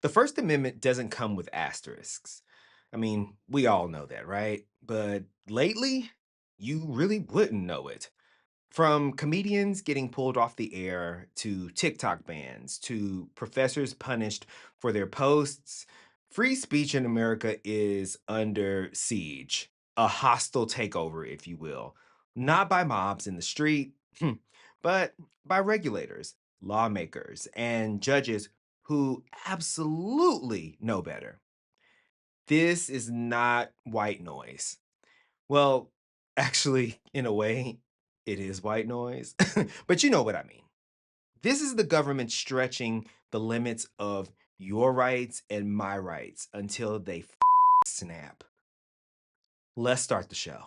The First Amendment doesn't come with asterisks. I mean, we all know that, right? But lately, you really wouldn't know it. From comedians getting pulled off the air to TikTok bans to professors punished for their posts, free speech in America is under siege, a hostile takeover, if you will, not by mobs in the street, but by regulators, lawmakers, and judges who absolutely know better. This is not white noise. Well, actually, in a way, it is white noise, but you know what I mean. This is the government stretching the limits of your rights and my rights until they snap. Let's start the show.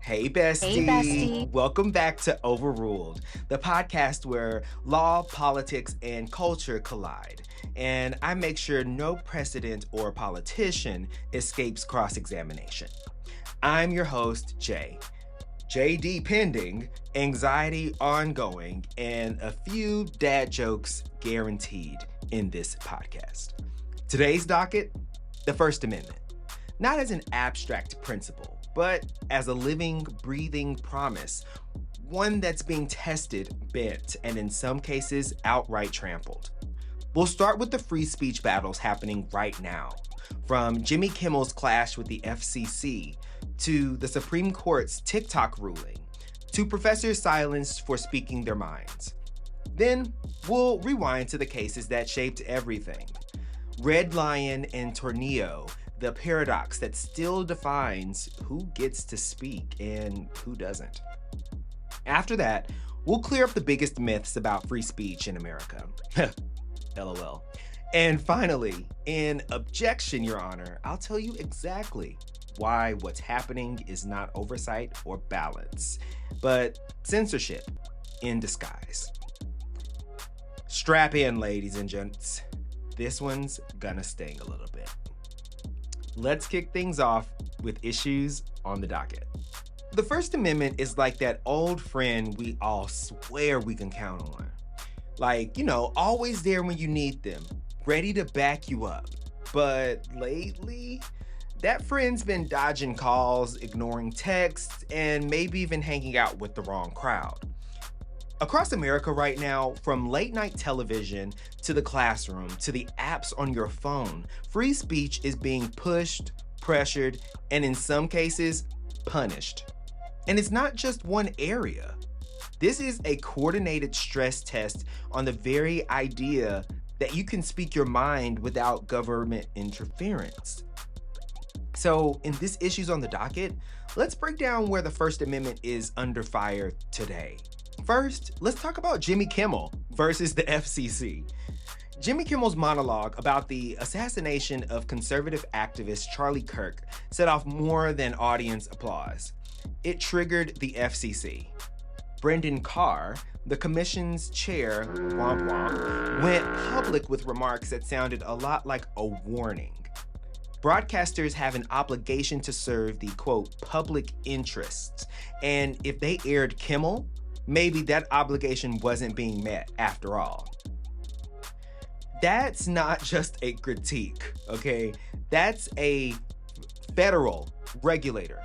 Hey, Hey, bestie. bestie. Welcome back to Overruled, the podcast where law, politics, and culture collide. And I make sure no precedent or politician escapes cross examination. I'm your host, Jay. JD pending, anxiety ongoing, and a few dad jokes guaranteed in this podcast. Today's docket, the First Amendment. Not as an abstract principle, but as a living, breathing promise, one that's being tested, bent, and in some cases, outright trampled. We'll start with the free speech battles happening right now, from Jimmy Kimmel's clash with the FCC, to the Supreme Court's TikTok ruling, to professors silenced for speaking their minds. Then we'll rewind to the cases that shaped everything. Red Lion and Tornillo, the paradox that still defines who gets to speak and who doesn't. After that, we'll clear up the biggest myths about free speech in America. LOL. And finally, in Objection, Your Honor, I'll tell you exactly why what's happening is not oversight or balance, but censorship in disguise. Strap in, ladies and gents. This one's gonna sting a little bit. Let's kick things off with issues on the docket. The First Amendment is like that old friend we all swear we can count on. Like, always there when you need them, ready to back you up. But lately, that friend's been dodging calls, ignoring texts, and maybe even hanging out with the wrong crowd. Across America right now, from late night television to the classroom to the apps on your phone, free speech is being pushed, pressured, and in some cases, punished. And it's not just one area. This is a coordinated stress test on the very idea that you can speak your mind without government interference. So, in this Issues on the Docket, let's break down where the First Amendment is under fire today. First, let's talk about Jimmy Kimmel versus the FCC. Jimmy Kimmel's monologue about the assassination of conservative activist Charlie Kirk set off more than audience applause. It triggered the FCC. Brendan Carr, the commission's chair, went public with remarks that sounded a lot like a warning. Broadcasters have an obligation to serve the, quote, public interests, and if they aired Kimmel, maybe that obligation wasn't being met after all. That's not just a critique, okay? That's a federal regulator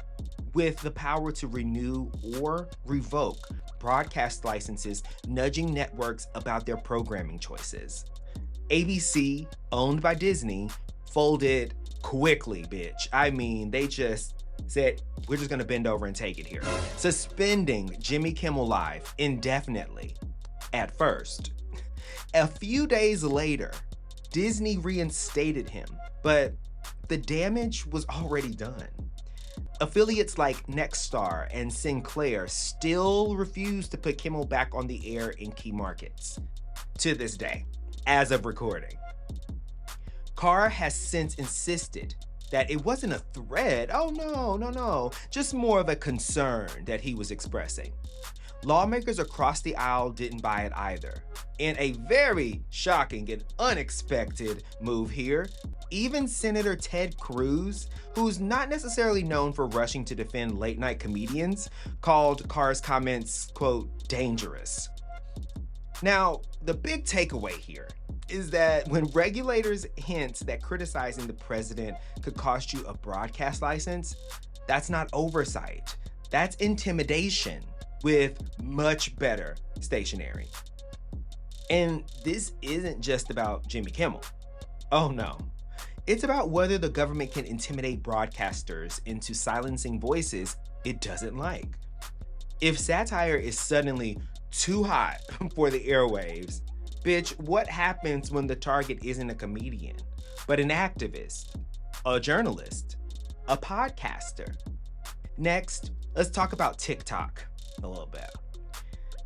with the power to renew or revoke broadcast licenses, nudging networks about their programming choices. ABC, owned by Disney, folded quickly, bitch. I mean, they just said, we're just gonna bend over and take it here. Suspending Jimmy Kimmel Live indefinitely at first. A few days later, Disney reinstated him, but the damage was already done. Affiliates like Nexstar and Sinclair still refuse to put Kimmel back on the air in key markets. To this day, as of recording. Carr has since insisted that it wasn't a threat. Oh, no. Just more of a concern that he was expressing. Lawmakers across the aisle didn't buy it either. In a very shocking and unexpected move here, Even Senator Ted Cruz, who's not necessarily known for rushing to defend late-night comedians, called Carr's comments, quote, dangerous. Now, the big takeaway here is that when regulators hint that criticizing the president could cost you a broadcast license, that's not oversight. That's intimidation with much better stationery. And this isn't just about Jimmy Kimmel. Oh no. It's about whether the government can intimidate broadcasters into silencing voices it doesn't like. If satire is suddenly too hot for the airwaves, bitch, what happens when the target isn't a comedian, but an activist, a journalist, a podcaster? Next, let's talk about TikTok a little bit.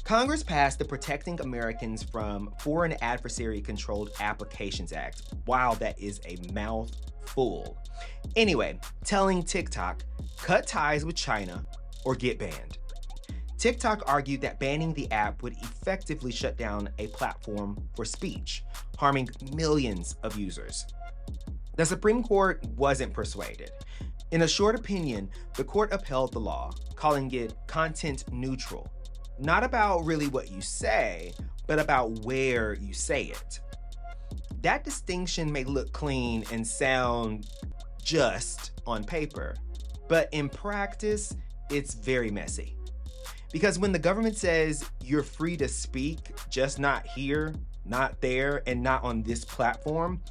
Congress passed the Protecting Americans from Foreign Adversary-Controlled Applications Act. Wow, that is a mouthful. Anyway, telling TikTok, cut ties with China or get banned. TikTok argued that banning the app would effectively shut down a platform for speech, harming millions of users. The Supreme Court wasn't persuaded. In a short opinion, the court upheld the law, calling it content neutral. Not about really what you say, but about where you say it. That distinction may look clean and sound just on paper, but in practice, it's very messy. Because when the government says you're free to speak, just not here, not there, and not on this platform,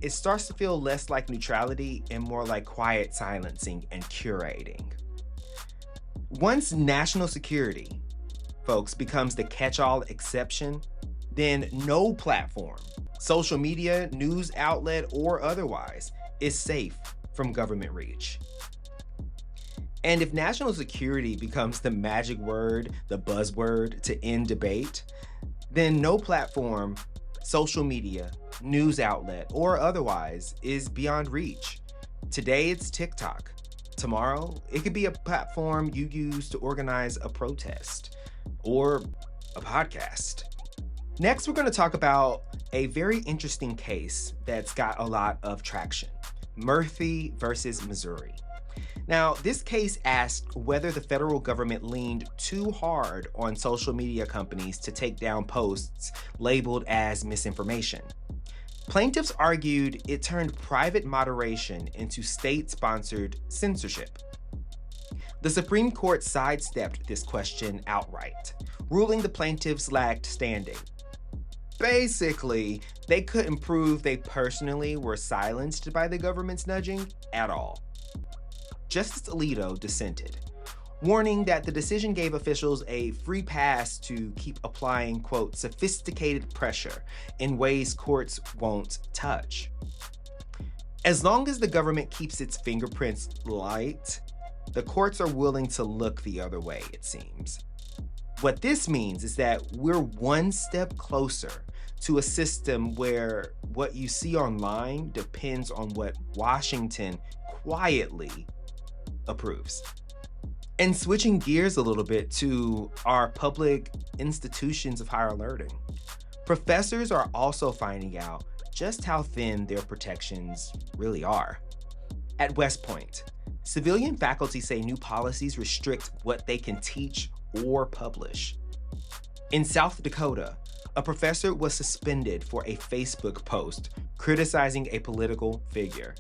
it starts to feel less like neutrality and more like quiet silencing and curating. Once national security, folks, becomes the catch-all exception, then no platform, social media, news outlet, or otherwise, is safe from government reach. And if national security becomes the magic word, the buzzword to end debate, then no platform, social media, news outlet, or otherwise is beyond reach. Today it's TikTok. Tomorrow, it could be a platform you use to organize a protest or a podcast. Next, we're going to talk about a very interesting case that's got a lot of traction. Murphy versus Missouri. Now, this case asked whether the federal government leaned too hard on social media companies to take down posts labeled as misinformation. Plaintiffs argued it turned private moderation into state-sponsored censorship. The Supreme Court sidestepped this question outright, ruling the plaintiffs lacked standing. Basically, they couldn't prove they personally were silenced by the government's nudging at all. Justice Alito dissented, warning that the decision gave officials a free pass to keep applying, quote, sophisticated pressure in ways courts won't touch. As long as the government keeps its fingerprints light, the courts are willing to look the other way, it seems. What this means is that we're one step closer to a system where what you see online depends on what Washington quietly approves. And switching gears a little bit to our public institutions of higher learning, professors are also finding out just how thin their protections really are. At West Point, civilian faculty say new policies restrict what they can teach or publish. In South Dakota, a professor was suspended for a Facebook post criticizing a political figure.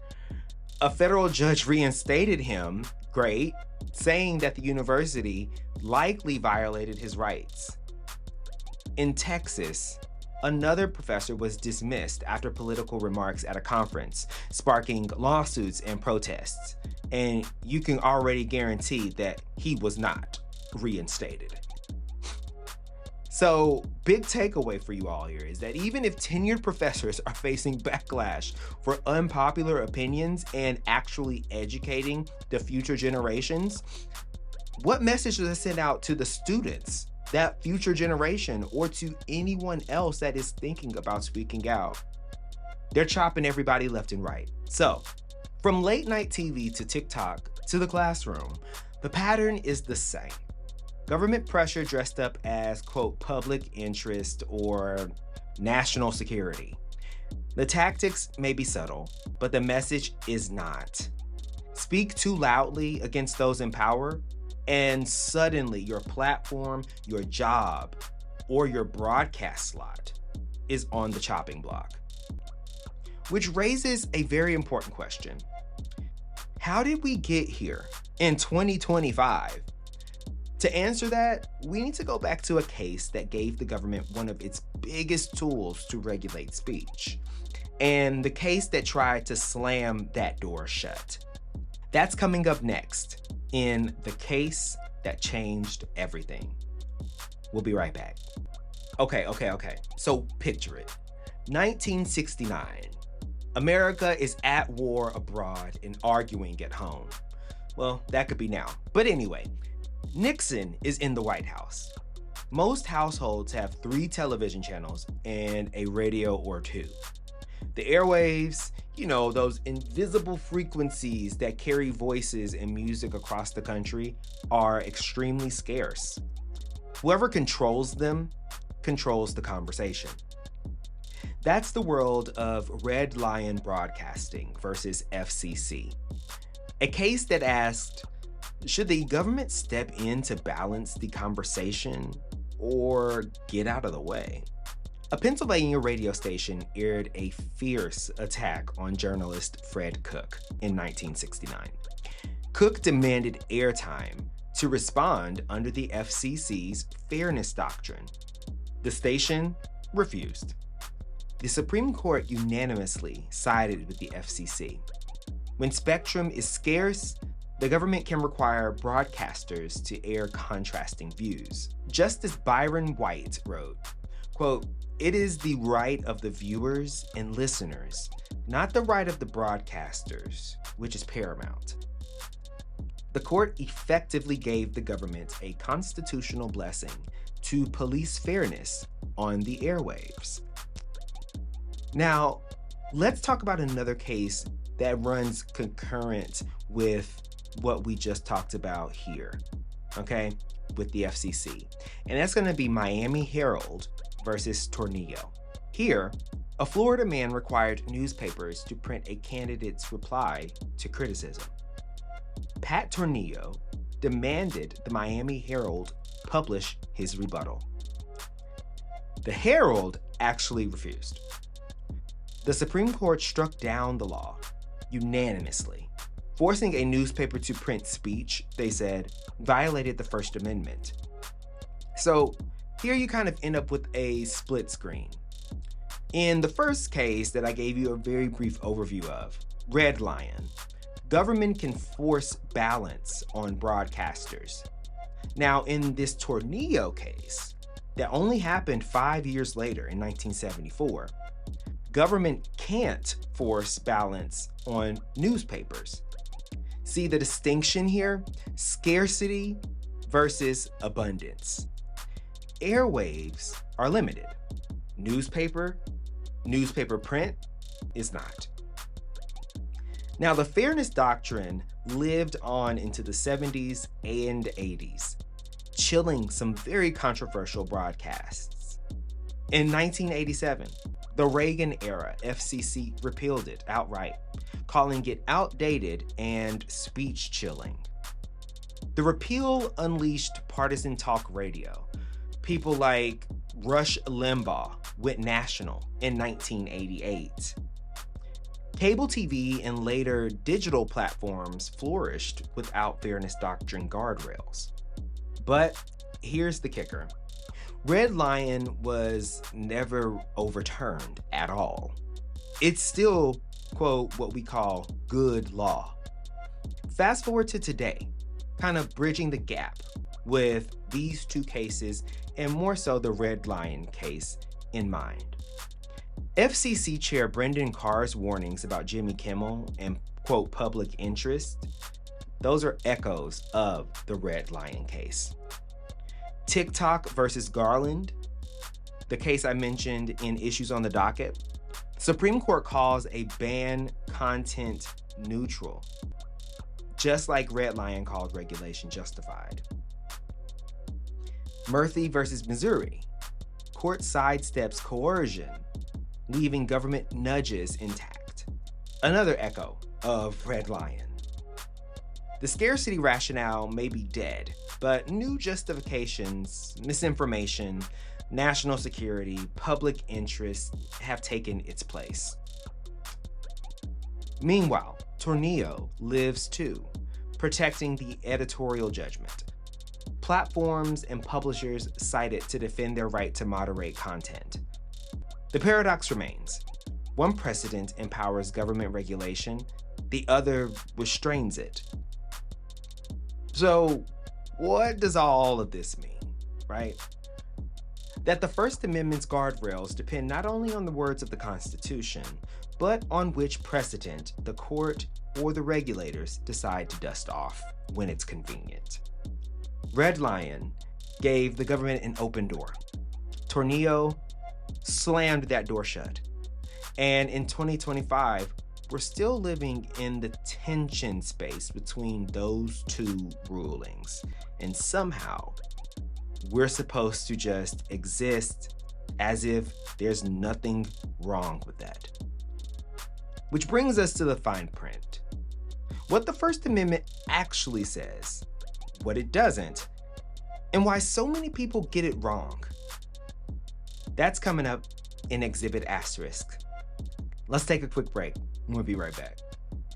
A federal judge reinstated him, great, saying that the university likely violated his rights. In Texas, another professor was dismissed after political remarks at a conference, sparking lawsuits and protests. And you can already guarantee that he was not reinstated. So, big takeaway for you all here is that even if tenured professors are facing backlash for unpopular opinions and actually educating the future generations, what message does it send out to the students, that future generation, or to anyone else that is thinking about speaking out? They're chopping everybody left and right. So, from late night TV to TikTok to the classroom, the pattern is the same. Government pressure dressed up as, quote, public interest or national security. The tactics may be subtle, but the message is not. Speak too loudly against those in power, and suddenly your platform, your job, or your broadcast slot is on the chopping block. Which raises a very important question. How did we get here in 2025? To answer that, we need to go back to a case that gave the government one of its biggest tools to regulate speech, and the case that tried to slam that door shut. That's coming up next in The Case That Changed Everything. We'll be right back. Okay. So picture it. 1969. America is at war abroad and arguing at home. Well, that could be now. But anyway, Nixon is in the White House. Most households have 3 television channels and a radio or 2. The airwaves, those invisible frequencies that carry voices and music across the country, are extremely scarce. Whoever controls them controls the conversation. That's the world of Red Lion Broadcasting versus FCC. A case that asked, should the government step in to balance the conversation or get out of the way? A Pennsylvania radio station aired a fierce attack on journalist Fred Cook in 1969. Cook demanded airtime to respond under the FCC's fairness doctrine. The station refused. The Supreme Court unanimously sided with the FCC. When spectrum is scarce, the government can require broadcasters to air contrasting views. Justice Byron White wrote, quote, "It is the right of the viewers and listeners, not the right of the broadcasters, which is paramount." The court effectively gave the government a constitutional blessing to police fairness on the airwaves. Now, let's talk about another case that runs concurrent with what we just talked about here, okay, with the FCC. And that's going to be Miami Herald versus Tornillo. Here, a Florida man required newspapers to print a candidate's reply to criticism. Pat Tornillo demanded the Miami Herald publish his rebuttal. The Herald actually refused. The Supreme Court struck down the law unanimously. Forcing a newspaper to print speech, they said, violated the First Amendment. So here you kind of end up with a split screen. In the first case that I gave you a very brief overview of, Red Lion, government can force balance on broadcasters. Now, in this Tornillo case, that only happened 5 years later in 1974, government can't force balance on newspapers. See the distinction here? Scarcity versus abundance. Airwaves are limited. Newspaper print is not. Now, the fairness doctrine lived on into the 70s and 80s, chilling some very controversial broadcasts. In 1987, the Reagan era FCC repealed it outright, calling it outdated and speech chilling. The repeal unleashed partisan talk radio. People like Rush Limbaugh went national in 1988. Cable TV and later digital platforms flourished without fairness doctrine guardrails. But here's the kicker. Red Lion was never overturned at all. It's still, quote, what we call good law. Fast forward to today, kind of bridging the gap with these two cases and more so the Red Lion case in mind. FCC Chair Brendan Carr's warnings about Jimmy Kimmel and, quote, public interest, those are echoes of the Red Lion case. TikTok versus Garland, the case I mentioned in Issues on the Docket, Supreme Court calls a ban content neutral, just like Red Lion called regulation justified. Murphy versus Missouri, court sidesteps coercion. leaving government nudges intact. Another echo of Red Lion. The scarcity rationale may be dead, but new justifications, misinformation, national security, public interest have taken its place. Meanwhile, Tornillo lives too, protecting the editorial judgment. Platforms and publishers cite it to defend their right to moderate content. The paradox remains. One precedent empowers government regulation, the other restrains it. So, what does all of this mean, right? That the First Amendment's guardrails depend not only on the words of the Constitution, but on which precedent the court or the regulators decide to dust off when it's convenient. Red Lion gave the government an open door. Tornillo slammed that door shut. And in 2025, we're still living in the tension space between those two rulings. And somehow, we're supposed to just exist as if there's nothing wrong with that. Which brings us to the fine print. What the First Amendment actually says, what it doesn't, and why so many people get it wrong. That's coming up in Exhibit Asterisk. Let's take a quick break, and we'll be right back.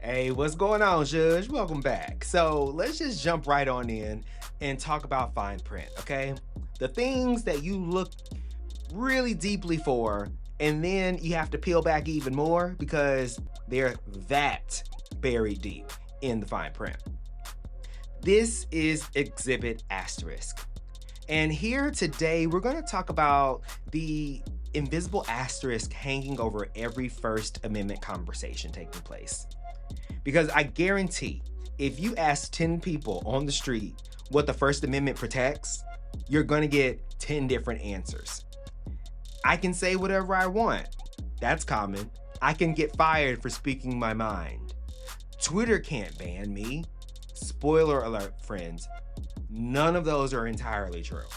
Hey, what's going on, Judge? Welcome back. So let's just jump right on in and talk about fine print, okay? The things that you look really deeply for, and then you have to peel back even more because they're that buried deep in the fine print. This is Exhibit Asterisk. And here today, we're going to talk about the invisible asterisk hanging over every First Amendment conversation taking place. Because I guarantee, if you ask 10 people on the street what the First Amendment protects, you're going to get 10 different answers. I can say whatever I want. That's common. I can get fired for speaking my mind. Twitter can't ban me. Spoiler alert, friends. None of those are entirely true.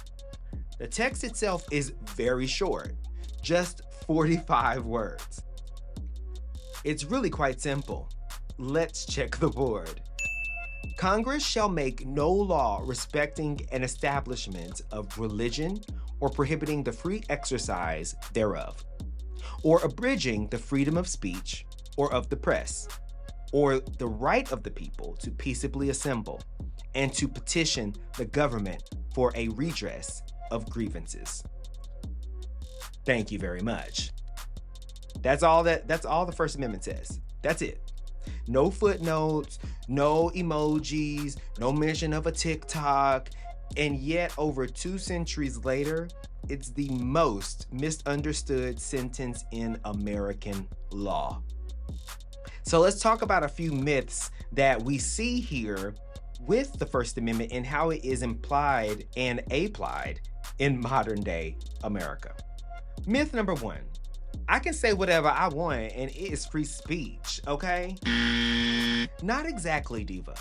The text itself is very short, just 45 words. It's really quite simple. Let's check the board. Congress shall make no law respecting an establishment of religion or prohibiting the free exercise thereof, or abridging the freedom of speech or of the press, or the right of the people to peaceably assemble and to petition the government for a redress of grievances. Thank you very much. That's all the First Amendment says. That's it. No footnotes, no emojis, no mention of a TikTok, and yet over 2 centuries later, it's the most misunderstood sentence in American law. So let's talk about a few myths that we see here with the First Amendment and how it is implied and applied in modern day America. Myth number 1. I can say whatever I want and it is free speech, okay? Not exactly, Diva.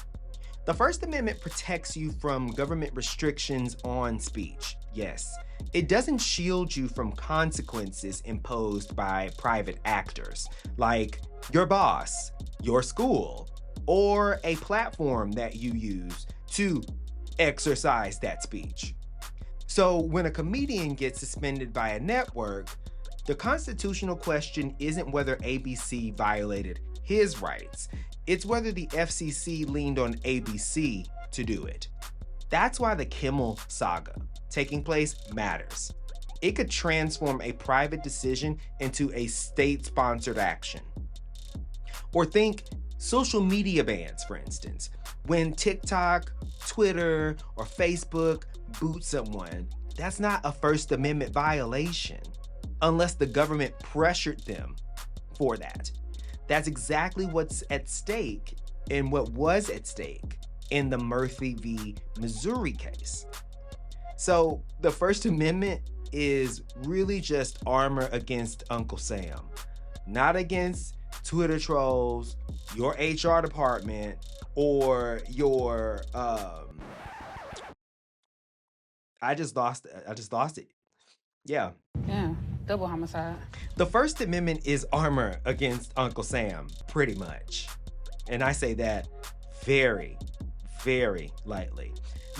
The First Amendment protects you from government restrictions on speech, yes. It doesn't shield you from consequences imposed by private actors, like your boss, your school, or a platform that you use to exercise that speech. So when a comedian gets suspended by a network, the constitutional question isn't whether ABC violated his rights. It's whether the FCC leaned on ABC to do it. That's why the Kimmel saga taking place matters. It could transform a private decision into a state-sponsored action. Or think social media bans, for instance. When TikTok, Twitter, or Facebook boot someone, that's not a First Amendment violation unless the government pressured them for that. That's exactly what's at stake and what was at stake in the Murphy v. Missouri case. So the First Amendment is really just armor against Uncle Sam, not against Twitter trolls, your HR department, or your I just lost it. Yeah. Double homicide. The First Amendment is armor against Uncle Sam, pretty much. And I say that very, very lightly.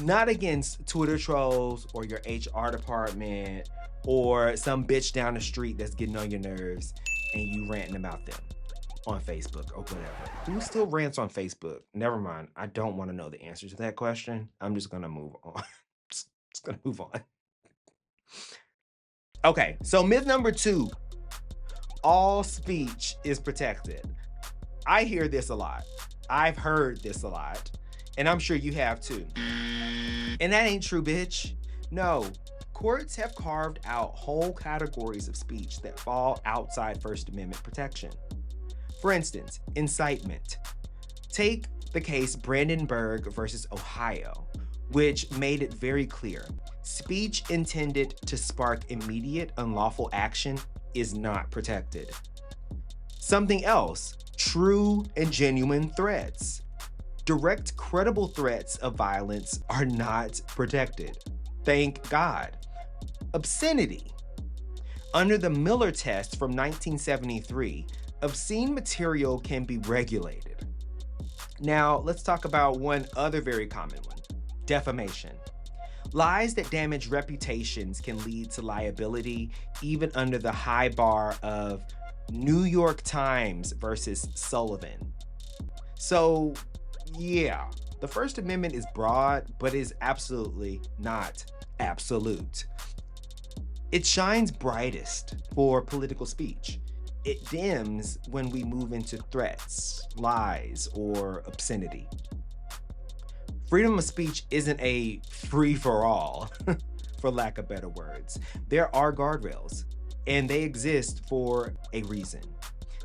Not against Twitter trolls or your HR department or some bitch down the street that's getting on your nerves and you ranting about them on Facebook or whatever. Who still rants on Facebook? Never mind. I don't want to know the answer to that question. I'm just going to move on. just going to move on. Okay, so myth number 2. All speech is protected. I hear this a lot. I've heard this a lot. And I'm sure you have too. And that ain't true, bitch. No, courts have carved out whole categories of speech that fall outside First Amendment protection. For instance, incitement. Take the case Brandenburg versus Ohio, which made it very clear. Speech intended to spark immediate unlawful action is not protected. Something else, true and genuine threats. Direct, credible threats of violence are not protected. Thank God. Obscenity. Under the Miller test from 1973, obscene material can be regulated. Now, let's talk about one other very common one, defamation. Lies that damage reputations can lead to liability, even under the high bar of New York Times versus Sullivan. So, yeah, the First Amendment is broad, but is absolutely not absolute. It shines brightest for political speech. It dims when we move into threats, lies, or obscenity. Freedom of speech isn't a free-for-all, for lack of better words. There are guardrails, and they exist for a reason.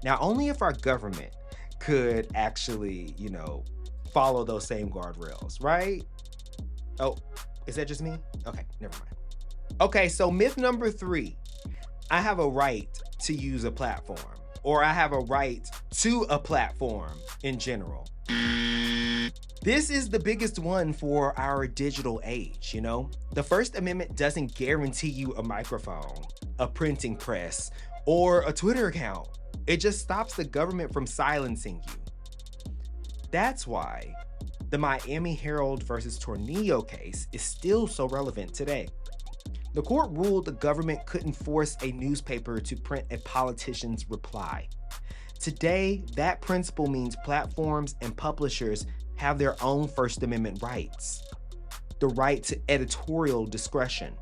Now, only if our government could actually, follow those same guardrails, right? Oh, is that just me? Okay, never mind. Okay, so myth number 3. I have a right to use a platform, or I have a right to a platform in general. This is the biggest one for our digital age, The First Amendment doesn't guarantee you a microphone, a printing press, or a Twitter account. It just stops the government from silencing you. That's why the Miami Herald versus Tornillo case is still so relevant today. The court ruled the government couldn't force a newspaper to print a politician's reply. Today, that principle means platforms and publishers have their own First Amendment rights. The right to editorial discretion.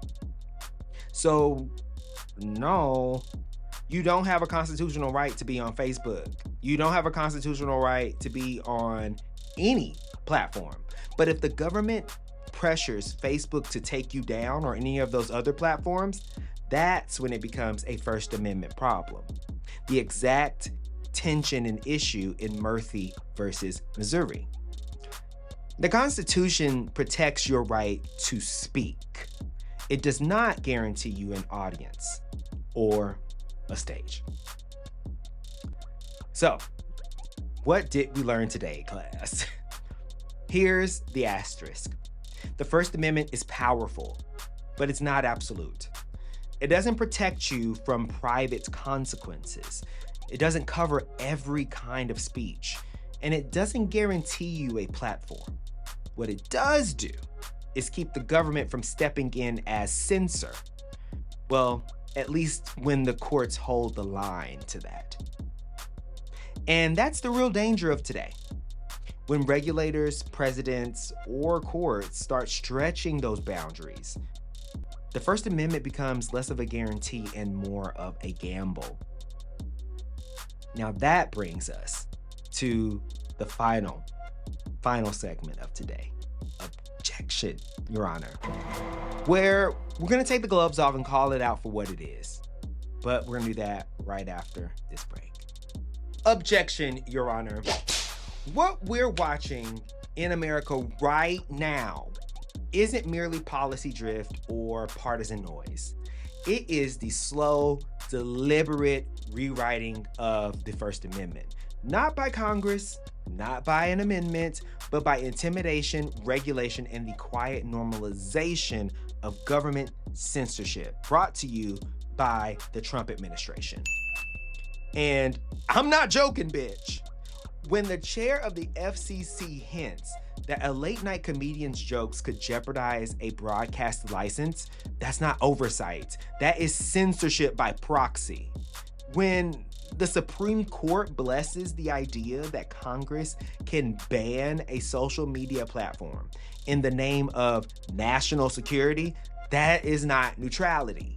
So, no, you don't have a constitutional right to be on Facebook. You don't have a constitutional right to be on any platform. But if the government pressures Facebook to take you down or any of those other platforms, that's when it becomes a First Amendment problem. The exact tension and issue in Murphy versus Missouri. The Constitution protects your right to speak. It does not guarantee you an audience or a stage. So, what did we learn today, class? Here's the asterisk. The First Amendment is powerful, but it's not absolute. It doesn't protect you from private consequences. It doesn't cover every kind of speech, and it doesn't guarantee you a platform. What it does do is keep the government from stepping in as censor. Well, at least when the courts hold the line to that. And that's the real danger of today. When regulators, presidents, or courts start stretching those boundaries, the First Amendment becomes less of a guarantee and more of a gamble. Now that brings us to the final segment of today, Objection, Your Honor, where we're going to take the gloves off and call it out for what it is. But we're going to do that right after this break. Objection, Your Honor. What we're watching in America right now isn't merely policy drift or partisan noise. It is the slow, deliberate rewriting of the First Amendment. Not by Congress, not by an amendment, but by intimidation, regulation, and the quiet normalization of government censorship. Brought to you by the Trump administration. And I'm not joking, bitch. When the chair of the FCC hints that a late-night comedian's jokes could jeopardize a broadcast license, that's not oversight. That is censorship by proxy. When the Supreme Court blesses the idea that Congress can ban a social media platform in the name of national security, that is not neutrality.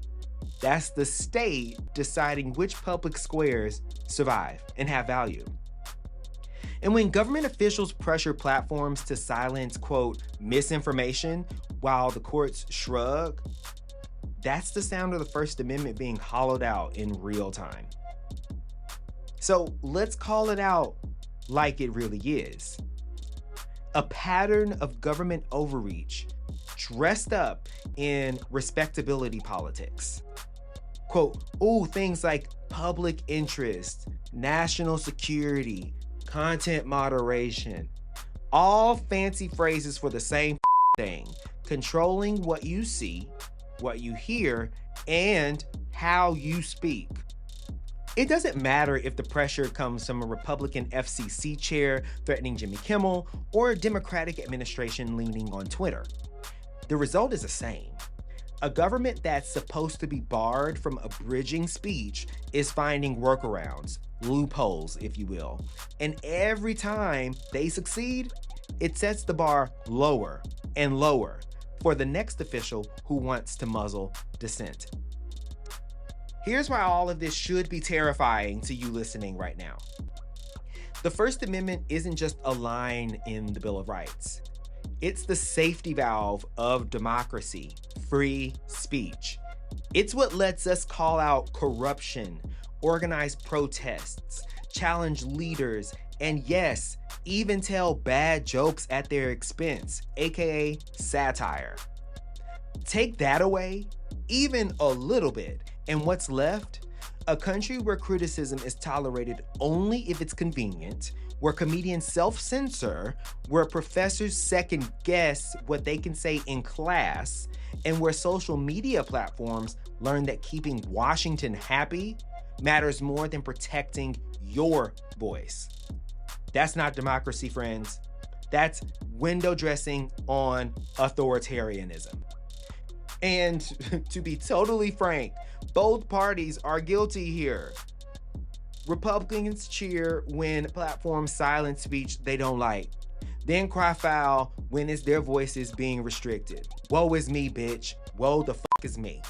That's the state deciding which public squares survive and have value. And when government officials pressure platforms to silence, quote, misinformation while the courts shrug, that's the sound of the First Amendment being hollowed out in real time. So let's call it out like it really is. A pattern of government overreach dressed up in respectability politics. Quote, things like public interest, national security, content moderation, all fancy phrases for the same thing, controlling what you see, what you hear, and how you speak. It doesn't matter if the pressure comes from a Republican FCC chair threatening Jimmy Kimmel or a Democratic administration leaning on Twitter. The result is the same. A government that's supposed to be barred from abridging speech is finding workarounds, loopholes, if you will. And every time they succeed, it sets the bar lower and lower for the next official who wants to muzzle dissent. Here's why all of this should be terrifying to you listening right now. The First Amendment isn't just a line in the Bill of Rights. It's the safety valve of democracy, free speech. It's what lets us call out corruption, organize protests, challenge leaders, and yes, even tell bad jokes at their expense, aka satire. Take that away, even a little bit, and what's left? A country where criticism is tolerated only if it's convenient, where comedians self-censor, where professors second-guess what they can say in class, and where social media platforms learn that keeping Washington happy matters more than protecting your voice. That's not democracy, friends. That's window dressing on authoritarianism. And to be totally frank, both parties are guilty here. Republicans cheer when platforms silence speech they don't like, then cry foul when it's their voices being restricted. Woe is me, bitch. Woe the fuck is me.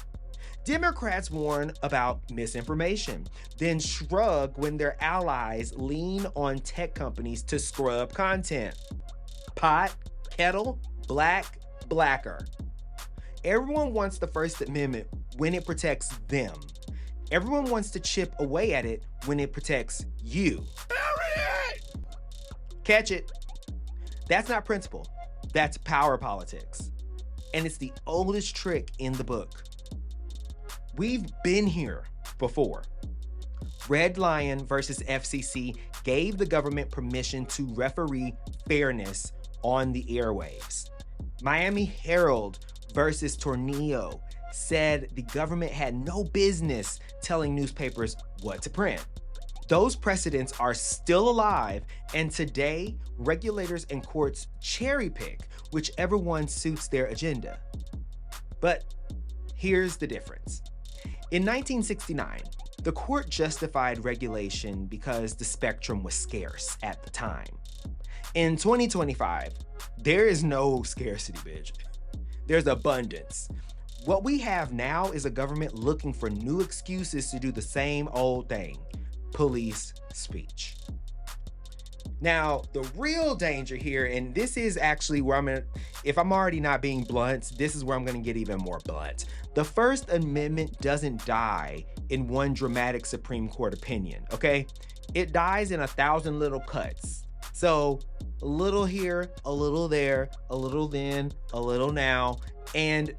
Democrats warn about misinformation, then shrug when their allies lean on tech companies to scrub content. Pot, kettle, black, blacker. Everyone wants the First Amendment when it protects them. Everyone wants to chip away at it when it protects you. Catch it. That's not principle. That's power politics. And it's the oldest trick in the book. We've been here before. Red Lion versus FCC gave the government permission to referee fairness on the airwaves. Miami Herald versus Tornillo said the government had no business telling newspapers what to print. Those precedents are still alive, and today, regulators and courts cherry pick whichever one suits their agenda. But here's the difference. In 1969, the court justified regulation because the spectrum was scarce at the time. In 2025, there is no scarcity, bitch. There's abundance. What we have now is a government looking for new excuses to do the same old thing: police speech. Now, the real danger here, and this is actually where if I'm already not being blunt, this is where I'm gonna get even more blunt. The First Amendment doesn't die in one dramatic Supreme Court opinion, okay? It dies in 1,000 little cuts. So, a little here, a little there, a little then, a little now, and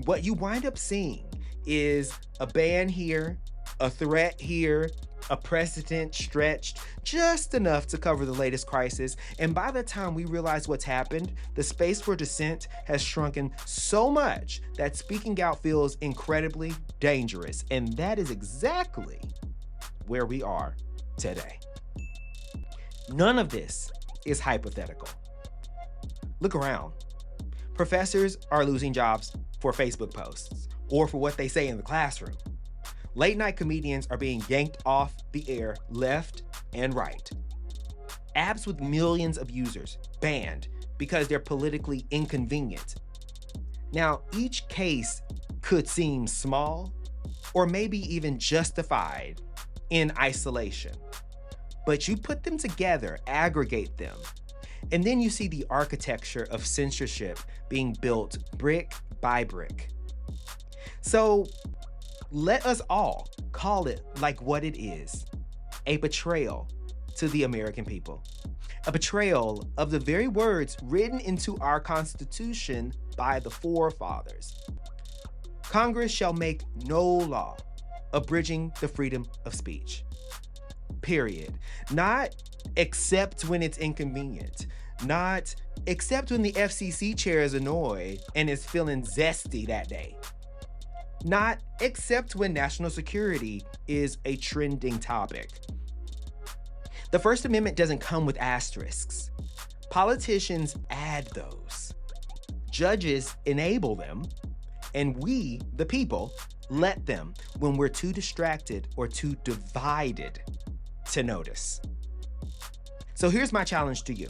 what you wind up seeing is a ban here, A threat here, a precedent stretched just enough to cover the latest crisis, and by the time we realize what's happened, the space for dissent has shrunken so much that speaking out feels incredibly dangerous, and that is exactly where we are today. None of this is hypothetical. Look around. Professors are losing jobs for Facebook posts or for what they say in the classroom. Late night comedians are being yanked off the air left and right. Apps with millions of users banned because they're politically inconvenient. Now, each case could seem small or maybe even justified in isolation. But you put them together, aggregate them, and then you see the architecture of censorship being built brick by brick. So let us all call it like what it is, a betrayal to the American people. A betrayal of the very words written into our Constitution by the forefathers. Congress shall make no law abridging the freedom of speech. Period. Not except when it's inconvenient. Not except when the FCC chair is annoyed and is feeling zesty that day. Not except when national security is a trending topic. The First Amendment doesn't come with asterisks. Politicians add those. Judges enable them, and we, the people, let them when we're too distracted or too divided to notice. So here's my challenge to you.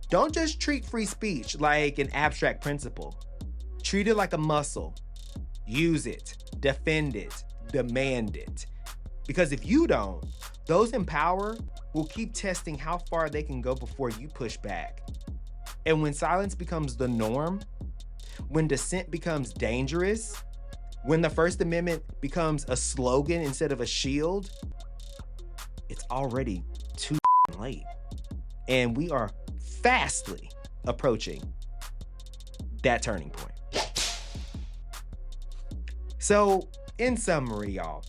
Don't just treat free speech like an abstract principle. Treat it like a muscle. Use it, defend it, demand it. Because if you don't, those in power will keep testing how far they can go before you push back. And when silence becomes the norm, when dissent becomes dangerous, when the First Amendment becomes a slogan instead of a shield, it's already too late. And we are fastly approaching that turning point. So, in summary, y'all,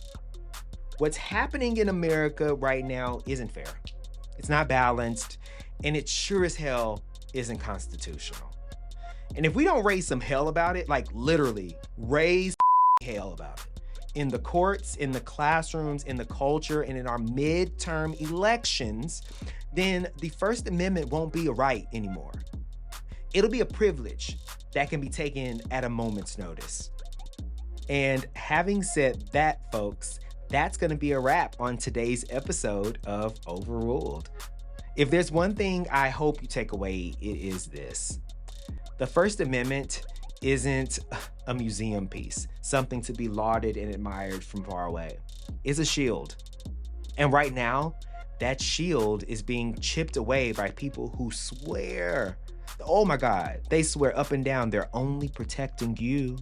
what's happening in America right now isn't fair. It's not balanced, and it sure as hell isn't constitutional. And if we don't raise some hell about it, like literally raise hell about it, in the courts, in the classrooms, in the culture, and in our midterm elections, then the First Amendment won't be a right anymore. It'll be a privilege that can be taken at a moment's notice. And having said that, folks, that's going to be a wrap on today's episode of Overruled. If there's one thing I hope you take away, it is this. The First Amendment isn't a museum piece, something to be lauded and admired from far away. It's a shield. And right now, that shield is being chipped away by people who swear, oh my God, they swear up and down they're only protecting you.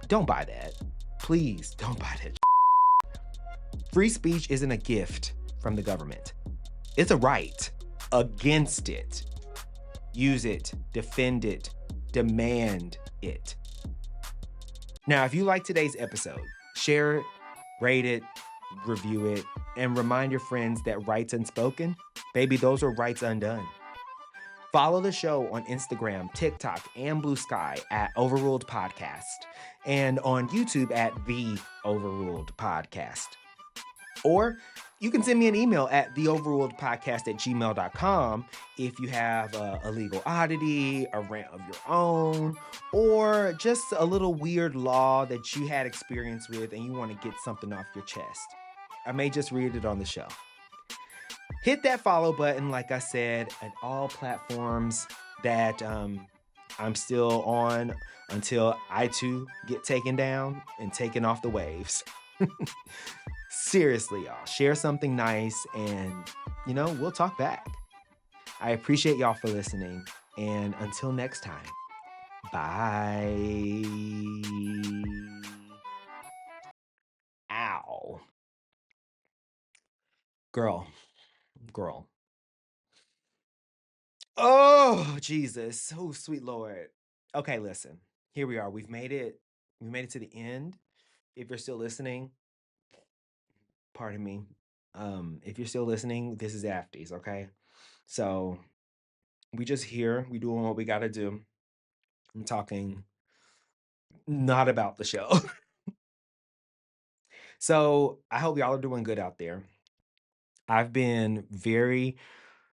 Don't buy that. Please don't buy that. Free speech isn't a gift from the government. It's a right. Against it. Use it, defend it, demand it. Now, if you like today's episode, share it, rate it, review it, and remind your friends that rights unspoken, baby, those are rights undone. Follow the show on Instagram, TikTok, and Blue Sky at Overruled Podcast, and on YouTube at The Overruled Podcast. Or you can send me an email at theoverruledpodcast@gmail.com if you have a legal oddity, a rant of your own, or just a little weird law that you had experience with and you want to get something off your chest. I may just read it on the show. Hit that follow button, like I said, at all platforms that I'm still on until I too get taken down and taken off the waves. Seriously, y'all, share something nice and, we'll talk back. I appreciate y'all for listening. And until next time, bye. Ow. Girl. Oh, Jesus. Oh, sweet Lord. Okay, listen. Here we are. We've made it to the end. If you're still listening, pardon me. If you're still listening, this is Afties, okay? So we just here, we doing what we gotta do. I'm talking not about the show. So I hope y'all are doing good out there. I've been very,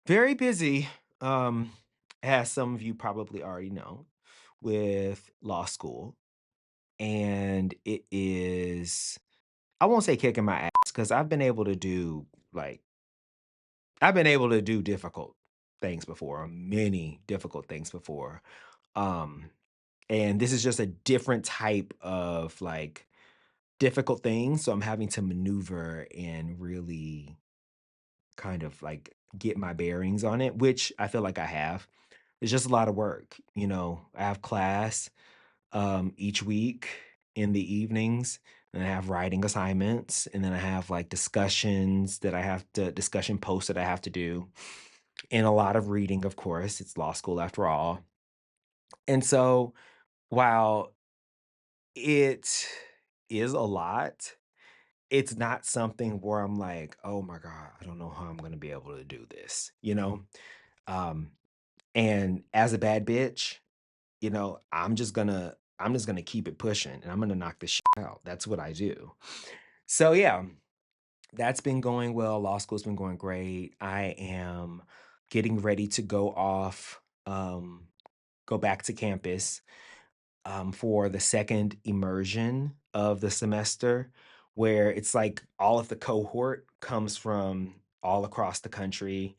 very busy, um, as some of you probably already know, with law school. And it is, I won't say kicking my ass because I've been able to do difficult things before, many difficult things before. Um, and this is just a different type of like difficult thing. So I'm having to maneuver and really kind of like get my bearings on it, which I feel like I have. It's just a lot of work. I have class each week in the evenings, and I have writing assignments, and then I have like discussion posts that I have to do, and a lot of reading, of course. It's law school after all. And so while it is a lot, it's not something where I'm like, oh my God, I don't know how I'm gonna be able to do this. Um, and as a bad bitch, I'm just gonna keep it pushing and I'm gonna knock this shit out. That's what I do. So yeah, that's been going well. Law school's been going great. I am getting ready to go back to campus for the second immersion of the semester, where it's like all of the cohort comes from all across the country.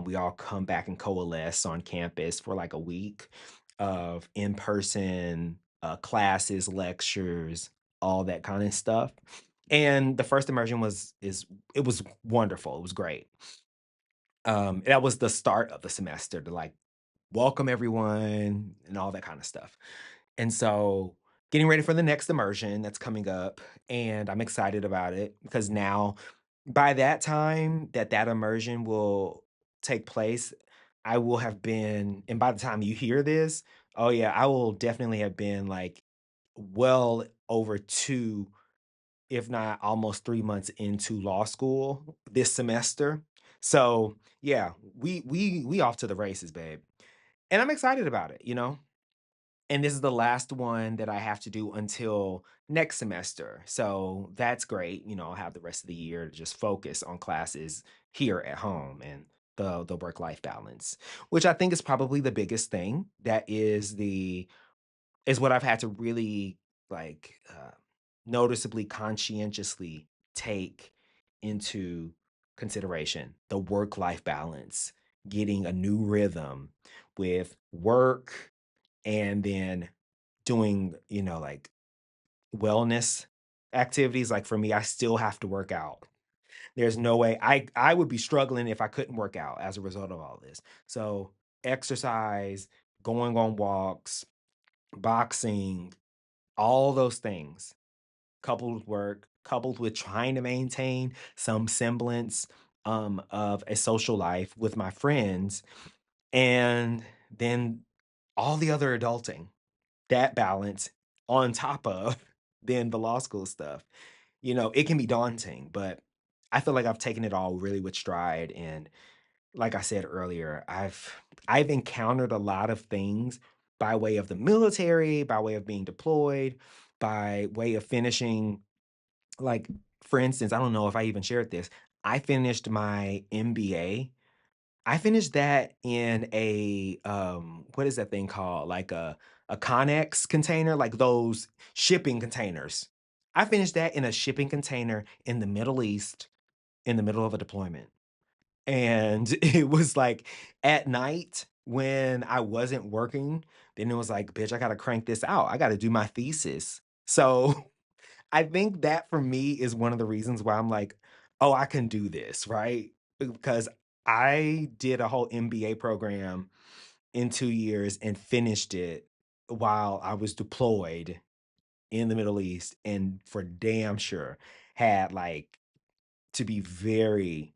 We all come back and coalesce on campus for like a week of in person classes, lectures, all that kind of stuff. And the first immersion it was wonderful. It was great. That was the start of the semester to like welcome everyone and all that kind of stuff. And so getting ready for the next immersion that's coming up, and I'm excited about it because now by that time that immersion will take place, I will have been, and by the time you hear this, oh yeah, I will definitely have been like well over 2, if not almost 3 months into law school this semester. So, yeah, we off to the races, babe. And I'm excited about it. And this is the last one that I have to do until next semester. So that's great. I'll have the rest of the year to just focus on classes here at home and the work-life balance, which I think is probably the biggest thing. That is what I've had to really like noticeably conscientiously take into consideration the work-life balance, getting a new rhythm with work and then doing, like wellness activities. Like for me, I still have to work out. There's no way I would be struggling if I couldn't work out as a result of all this. So exercise, going on walks, boxing, all those things, coupled with work, coupled with trying to maintain some semblance of a social life with my friends, and then all the other adulting, that balance on top of then the law school stuff. It can be daunting, but I feel like I've taken it all really with stride. And like I said earlier, I've encountered a lot of things by way of the military, by way of being deployed, by way of finishing, like, for instance, I don't know if I even shared this. I finished my MBA. I finished that in a what is that thing called? Like a Connex container, like those shipping containers. I finished that in a shipping container in the Middle East in the middle of a deployment. And it was like at night when I wasn't working, then it was like, bitch, I gotta crank this out. I gotta do my thesis. So I think that for me is one of the reasons why I'm like, oh, I can do this, right? Because I did a whole MBA program in 2 years and finished it while I was deployed in the Middle East, and for damn sure had like to be very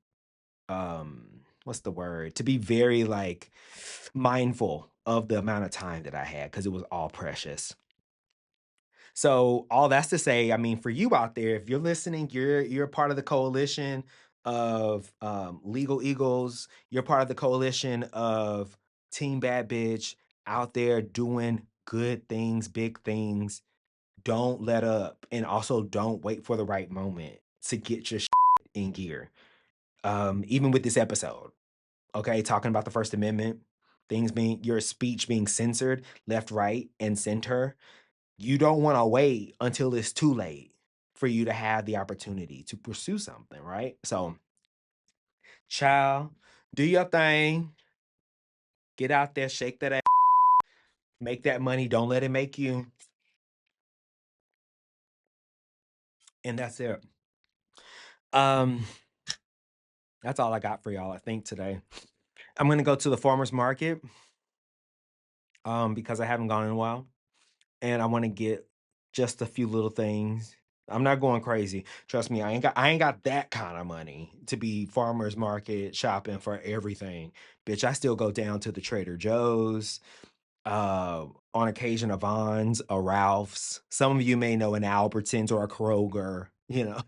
what's the word? To be very like mindful of the amount of time that I had because it was all precious. So all that's to say, I mean, for you out there, if you're listening, you're part of the coalition of legal eagles. You're part of the coalition of Team Bad Bitch out there doing good things, big things. Don't let up, and also don't wait for the right moment to get your in gear. Even with this episode, okay, talking about the First Amendment, things being your speech being censored left, right, and center. You don't want to wait until it's too late for you to have the opportunity to pursue something, right? So, child, do your thing. Get out there, shake that ass, make that money. Don't let it make you. And that's it. Um, that's all I got for y'all, I think, today. I'm gonna go to the farmer's market because I haven't gone in a while. And I want to get just a few little things. I'm not going crazy. Trust me, I ain't got that kind of money to be farmers market shopping for everything. Bitch, I still go down to the Trader Joe's, on occasion a Vons, a Ralph's. Some of you may know an Albertsons or a Kroger, you know.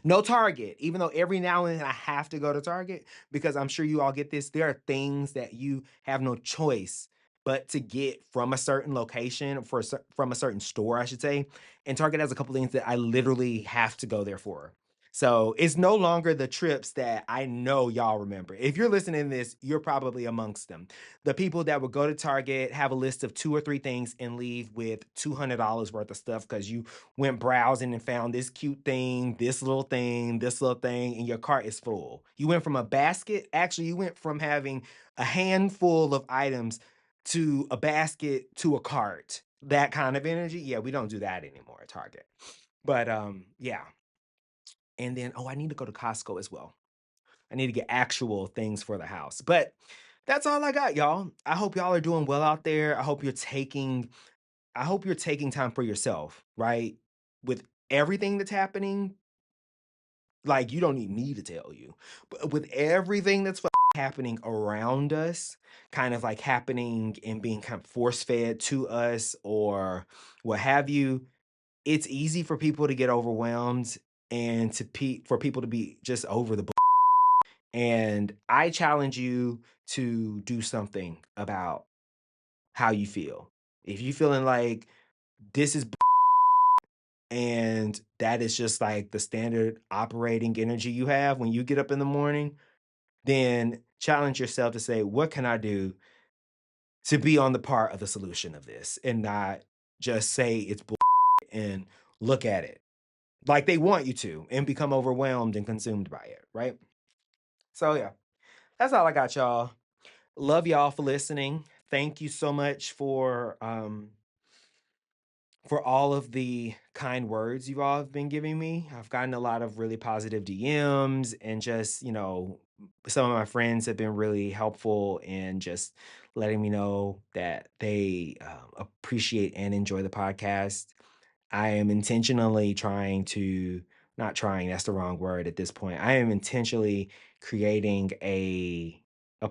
No Target, even though every now and then I have to go to Target because I'm sure you all get this. There are things that you have no choice but to get from a certain location from a certain store, I should say. And Target has a couple things that I literally have to go there for. So it's no longer the trips that I know y'all remember. If you're listening to this, you're probably amongst them. The people that would go to Target, have a list of 2 or 3 things, and leave with $200 worth of stuff because you went browsing and found this cute thing, this little thing, and your cart is full. You went from a basket, actually, you went from having a handful of items to a basket to a cart. That kind of energy. Yeah, we don't do that anymore at Target. But yeah. And then, oh, I need to go to Costco as well. I need to get actual things for the house. But that's all I got, y'all. I hope y'all are doing well out there. I hope you're taking time for yourself, right? With everything that's happening, like you don't need me to tell you, but with everything that's happening around us, kind of like happening and being kind of force fed to us or what have you, it's easy for people to get overwhelmed and for people to be just over the. And I challenge you to do something about how you feel. If you feeling like this is and that is just like the standard operating energy you have when you get up in the morning, then challenge yourself to say, what can I do to be on the part of the solution of this and not just say it's bull and look at it like they want you to and become overwhelmed and consumed by it, right? So yeah, that's all I got, y'all. Love y'all for listening. Thank you so much for all of the kind words you all have been giving me. I've gotten a lot of really positive DMs and just, some of my friends have been really helpful in just letting me know that they appreciate and enjoy the podcast. I am intentionally trying to, not trying, that's the wrong word at this point. I am intentionally creating a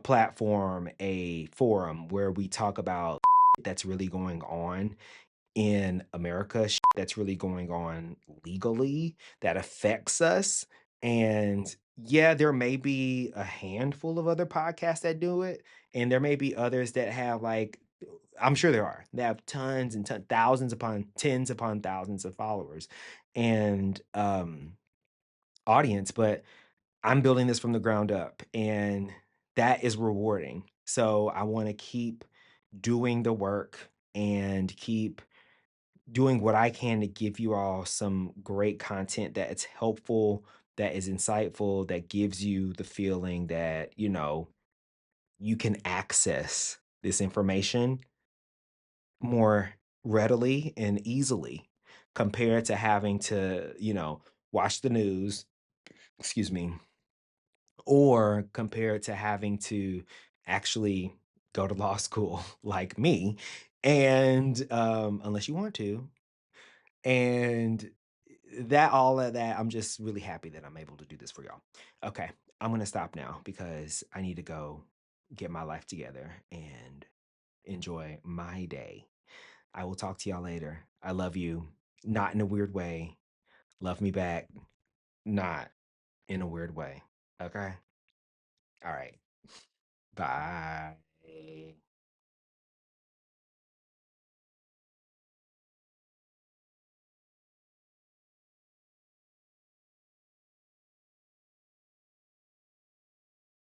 platform, a forum where we talk about that's really going on in America, that's really going on legally that affects us. And yeah, there may be a handful of other podcasts that do it, and there may be others that have like, I'm sure there are, they have tons and thousands upon tens upon thousands of followers and audience, but I'm building this from the ground up, and that is rewarding. So I want to keep doing the work and keep doing what I can to give you all some great content that it's helpful, that is insightful, that gives you the feeling that, you can access this information more readily and easily compared to having to, watch the news, excuse me, or compared to having to actually go to law school like me. And unless you want to, and all of that, I'm just really happy that I'm able to do this for y'all. Okay, I'm gonna stop now because I need to go get my life together and enjoy my day. I will talk to y'all later. I love you. Not in a weird way. Love me back. Not in a weird way. Okay? All right. Bye.